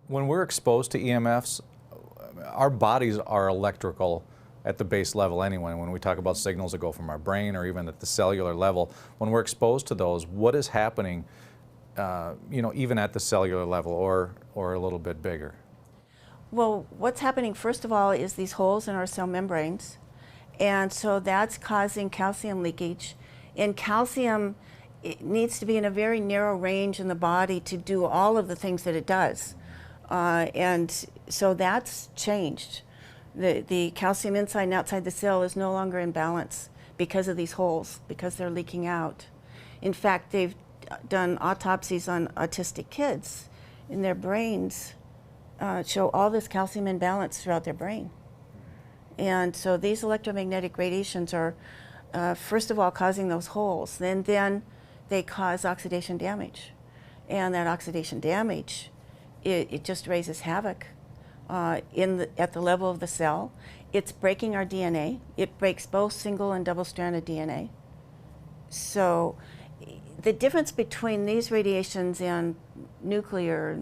When we're exposed to EMFs, our bodies are electrical at the base level anyway. When we talk about signals that go from our brain or even at the cellular level, when we're exposed to those, what is happening, even at the cellular level or a little bit bigger? Well, what's happening first of all is these holes in our cell membranes, and so that's causing calcium leakage. And calcium, it needs to be in a very narrow range in the body to do all of the things that it does. And so that's changed. The calcium inside and outside the cell is no longer in balance because of these holes, because they're leaking out. In fact, they've done autopsies on autistic kids, and their brains show all this calcium imbalance throughout their brain. And so these electromagnetic radiations are, first of all, causing those holes. Then they cause oxidation damage. And that oxidation damage, it just raises havoc at the level of the cell. It's breaking our DNA. It breaks both single and double-stranded DNA. So the difference between these radiations and nuclear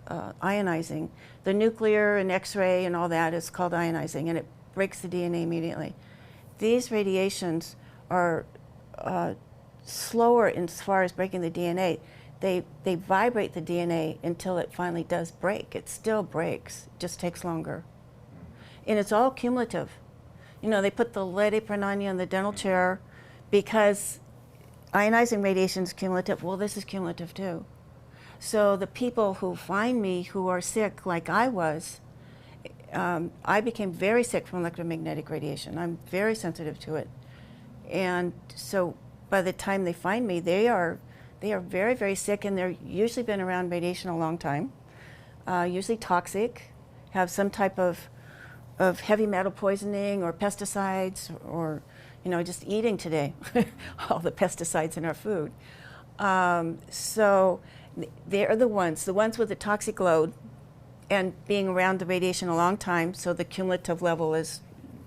ionizing, the nuclear and X-ray and all that is called ionizing, and it breaks the DNA immediately. These radiations are slower as far as breaking the DNA. They vibrate the DNA until it finally does break. It still breaks, it just takes longer. And it's all cumulative. You know, they put the lead apron on you in the dental chair because ionizing radiation is cumulative. Well, this is cumulative too. So the people who find me who are sick like I was, I became very sick from electromagnetic radiation. I'm very sensitive to it. And so by the time they find me, they are very, very sick, and they're usually been around radiation a long time, usually toxic, have some type of heavy metal poisoning or pesticides, or just eating today, all the pesticides in our food. So they're the ones with the toxic load and being around the radiation a long time, so the cumulative level is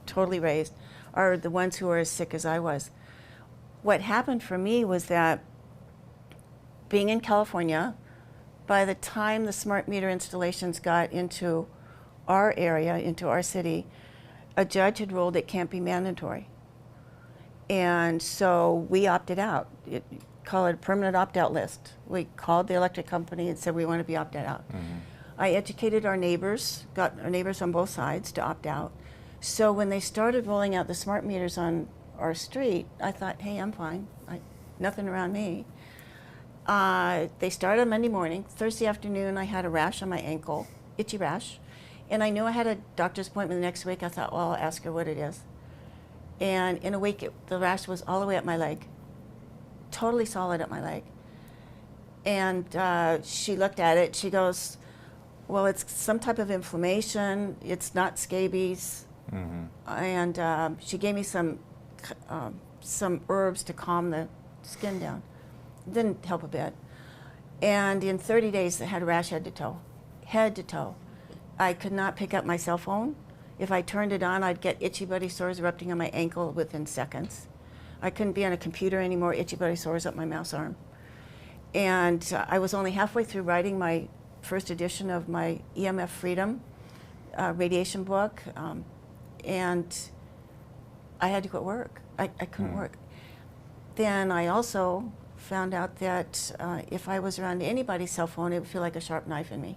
totally raised, are the ones who are as sick as I was. What happened for me was that being in California, by the time the smart meter installations got into our area, into our city, a judge had ruled it can't be mandatory. And so we opted out. Call it a permanent opt-out list. We called the electric company and said we want to be opted out. Mm-hmm. I educated our neighbors, got our neighbors on both sides to opt out. So when they started rolling out the smart meters on our street, I thought, hey, I'm fine. Nothing around me. They started on Monday morning. Thursday afternoon, I had a rash on my ankle, itchy rash. And I knew I had a doctor's appointment the next week. I thought, well, I'll ask her what it is. And in a week, the rash was all the way up my leg, totally solid up my leg. And she looked at it. She goes, well, it's some type of inflammation. It's not scabies. Mm-hmm. And she gave me some herbs to calm the skin down. It didn't help a bit. And in 30 days, I had a rash head to toe, head to toe. I could not pick up my cell phone. If I turned it on, I'd get itchy buddy sores erupting on my ankle within seconds. I couldn't be on a computer anymore, itchy buddy sores up my mouse arm. And I was only halfway through writing my first edition of my EMF Freedom radiation book, and I had to quit work. I couldn't work. Then I also found out that if I was around anybody's cell phone, it would feel like a sharp knife in me.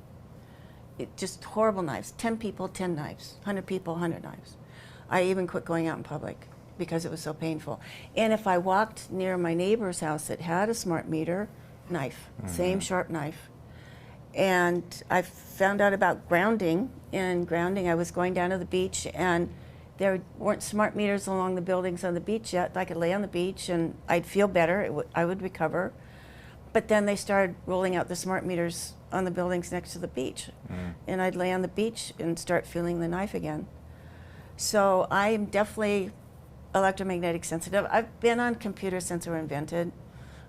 Just horrible knives. 10 people, 10 knives. 100 people, 100 knives. I even quit going out in public because it was so painful. And if I walked near my neighbor's house that had a smart meter, knife, same sharp knife. And I found out about grounding. And grounding, I was going down to the beach, and there weren't smart meters along the buildings on the beach yet. I could lay on the beach and I'd feel better. I would recover. But then they started rolling out the smart meters on the buildings next to the beach. And I'd lay on the beach and start feeling the knife again. So I'm definitely electromagnetic sensitive. I've been on computers since they were invented.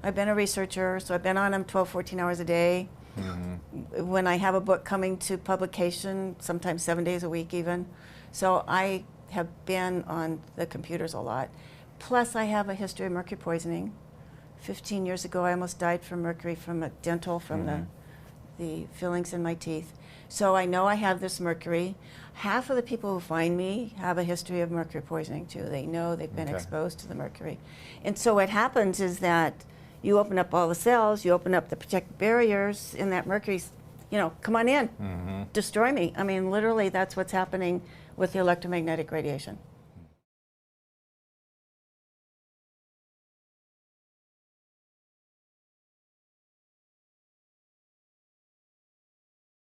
I've been a researcher, so I've been on them 12, 14 hours a day. Mm-hmm. When I have a book coming to publication, sometimes 7 days a week even. So I have been on the computers a lot. Plus I have a history of mercury poisoning. 15 years ago I almost died from mercury from a dental, from the fillings in my teeth. So I know I have this mercury. Half of the people who find me have a history of mercury poisoning too. They know they've been exposed to the mercury. And so what happens is that you open up all the cells, you open up the protective barriers, and that mercury's, you know, come on in, destroy me. I mean, literally that's what's happening with the electromagnetic radiation.